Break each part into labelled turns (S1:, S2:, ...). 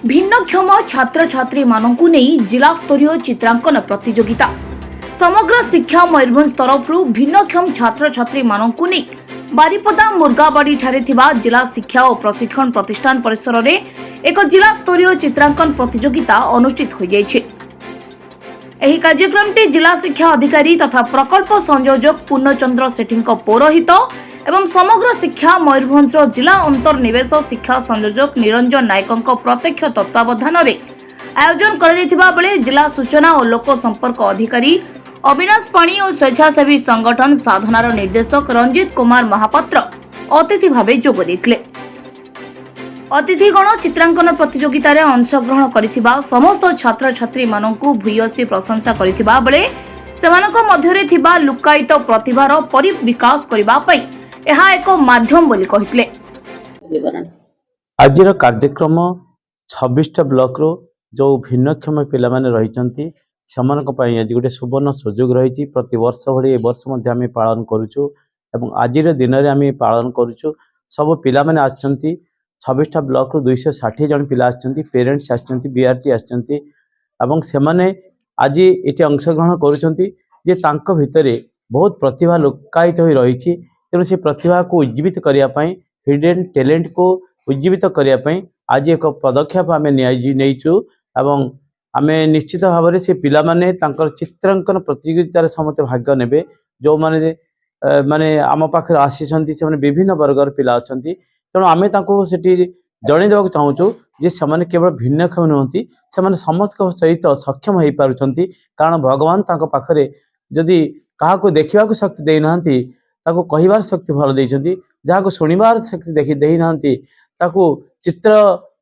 S1: भिन्नक्षम छात्र छात्री मानकु नहीं जिला स्तरीय चित्रांकन प्रतियोगिता समग्र शिक्षा मयूरभंज तरफ भिन्नक्षम छात्र छात्री मानकु नहीं बारिपदा मुर्गाबाड़ी ठारे थिबा जिला शिक्षा और प्रशिक्षण प्रतिष्ठान परिसर में एक जिला स्तरीय चित्रांकन प्रतियोगिता अनुष्ठित हो जायछि। एही कार्यक्रमटी जिला शिक्षा अधिकारी तथा प्रकल्प संयोजक पूर्णचंद्र सेठी पौरोहित एवं समग्र शिक्षा मयूरभंज जिला अंतर्निवेश शिक्षा संयोजक निरंजन नायक प्रत्यक्ष तत्वावधान में आयोजन कर जिला सूचना और लोक संपर्क अधिकारी अविनाश पाणी और स्वेच्छासेवी संगठन साधनार निर्देशक रंजित कुमार महापात्र अतिथि भाव जोग देथिले। अतिथिगण चित्रांकन प्रतियोगिता रे अंशग्रहण करिथिबा समस्त छात्र छात्री मानकु भूयसी प्रशंसा करिथिबा बेले सेमानक मध्यरे थिबा लुकायित प्रतिभार परिविकास करिबा पई एहा एक माध्यम बोली कहितले।
S2: आजिर कार्यक्रम 26टा ब्लॉक रो जो भिन्नक्षम पिला माने रहिचंती सेमानक पई आज गोटे सुवर्ण सुযোগ रहिछि। प्रति वर्ष भଳି ए वर्ष मध्ये आमे पालन करूछु एवं आजिर दिन रे आमे पालन करूछु। सब पिला माने आछंती 26टा ब्लॉक रो 260 जन पिला आछंती, पेरेंट्स आछंती, बीआरटी आछंती एवं सेमाने आज एटी अंशग्रहण करूछंती जे तांको भितरे बहुत प्रतिभा लुकायित होई रहिछि। तेणु से प्रतिभा को उज्जीवित करिया पई हिडन टैलेंट को उज्जीवित करिया पई आज एक पदक्षेप आमे नेइछु एवं आमे निश्चित भाव में से पिला माने तांकर चित्रांकन प्रतियोगिता समस्त भाग नेबे। जो माने माने आम पाखरे आसीछंती से माने विभिन्न वर्गर पिला अछंती। तेणु आमे तांको सेठी जणे देबाक चाहूछु जे समाने केवल भिन्नक्षम नहंती, समाने समस्त सहित सक्षम होई पारुछंती। कारण भगवान तांको पाखरे जदि काहाको देखिबाक शक्ति देई नहंती ताको कहिबार शक्ति भल देइछंती, जाहाको सुनिबार शक्ति देखि देई नहंती ताको चित्र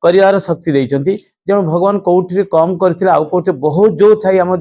S2: करियार शक्ति देइछंती। जेणु भगवान कोउठी कम करथिला आ कोउठी बहुत जो थाई हम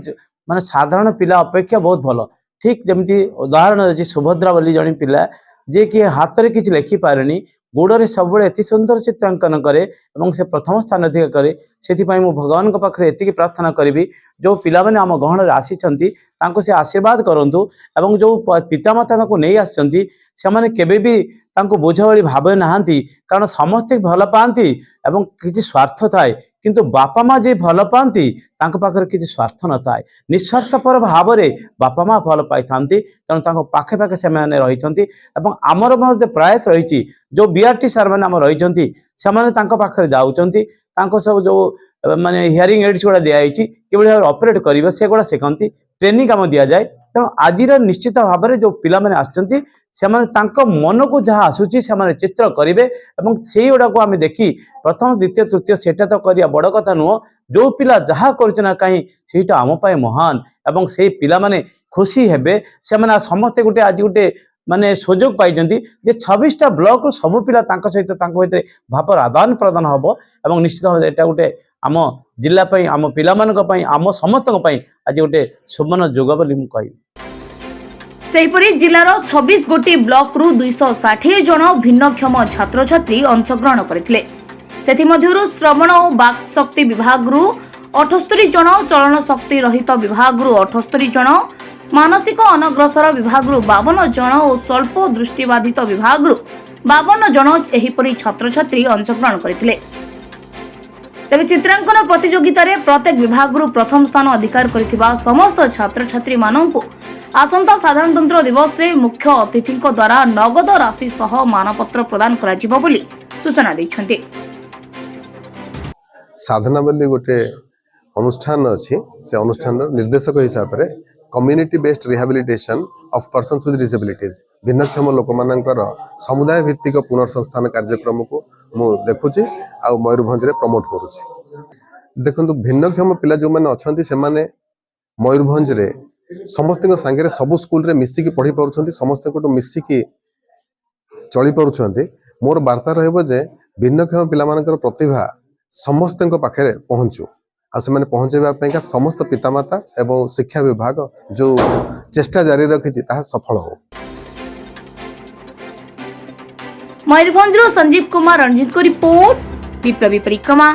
S2: माने साधारण पिला अपेक्षा बहुत भल। ठीक जमिति उदाहरण अछि सुभद्रा बोली जणी पिला जे कि हाथ रे किछ लेखि पारेनी, गोड़ रे सब एति सुंदर चित्रांकन करे एवं से प्रथम स्थान अधिकार करे। सेति पई मु भगवान को पाखरे एति प्रार्थना करिबी जो पिला माने हम गहण रे आसीछंती तांको से आशीर्वाद करंतु एवं जो पितामाता तांको नै आछंती से माने केबे भी तांको बोझ भली भाबे नाहंती। कारण समस्त भल पांती एवं किछि स्वार्थ थाए, किंतु बापा माँ जे भल पाती तांको पाखरे किछि स्वार्थ न थाए। निस्वार्थपर भाव में बापा माँ भल पाई थांती। तेणु तांको पाखे पाखे से माने रहिचंती एवं आमर मध्ये प्रयास रहिछि जो बीआरटी सर माने हम रहिचंती से माने तांको पाखरे जाउचंती। तांको सब जो माने हियरिंग एड्स गुड़ा दिया जाइछि किबळी ऑपरेट करिवे से गुड़ा सिखंती, ट्रेनिंग काम दिया जाए। तेणु आजिर निश्चित भाव में जो पिला माने आछंती से माने तांको मन को जहाँ आसुची से माने चित्र करिवे एवं सेई गुड़ा को आमे देखि प्रथम द्वितीय तृतीय सेटा तो करिया बड़ कथा नुह। जो पिला जहाँ करछना काई सेटा आम पाए महान एवं से पिला माने खुशी हेबे। से माने समस्त गुटे आज गुटे माने सुযোগ पाइजंती जे 26टा ब्लॉक रो सब पिला तांको सहित तांको भितरे भापर आदान प्रदान हबो एवं निश्चित भाव एटा गुटे आम जिला पई आम पिला मानक पई आम समस्तक पई आज गुटे सुवर्ण जोग बोली मु कहि।
S1: सेहिपरि जिलार 26 गोटी ब्लॉक रु 260 जन भिन्नक्षम छात्र छात्री अंशग्रहण करथिले। सेथि मध्यरु श्रवण और बाक शक्ति विभाग रु 78 जन, चलन शक्ति रहित विभाग रु 78 जन, मानसिक अनग्रसर विभाग रु 52 जन और स्वल्प दृष्टिबाधित विभाग रु 52 जन एहिपरि छात्र छात्री अंशग्रहण करथिले। तेबे चित्रांकन प्रतियोगिता रे प्रत्येक विभाग रु प्रथम स्थान अधिकार करथिबा समस्त छात्र छात्री माननकु आसंता साधारणतंत्र दिवस रे मुख्य अतिथि द्वारा नगद राशि सह मानपत्र प्रदान कराजिबो बोली सूचना दैछन्ते।
S3: साधना बोली गोटे अनुष्ठान अछि से अनुष्ठान निर्देशक हिसाब रे community based rehabilitation of persons with disabilities भिन्नक्षम लोक मानकर समुदाय भित्तिक पुनर्संस्थान कार्यक्रम को मु देखुची आ मयूरभंज रे प्रमोट करूची। देखंतु भिन्नक्षम पिला जो माने अछंती से माने मयूरभंज रे समस्त संगे सबु स्कूल रे मिसिकी पढ़ी पारुछंती, समस्त को मिसिकी चली पारुछंती। मोर वार्ता रहबो जे भिन्नक्षम पिला मानकर प्रतिभा समस्त पाखे पहुंचू आ से माने पहुंचेबा पयका समस्त पितामाता एवं शिक्षा विभाग जो चेष्टा जारी रखिछि ताहा सफल हो।
S1: मयूरभंज संजीव कुमार रंजित को रिपोर्ट विप्लवी परिक्रमा।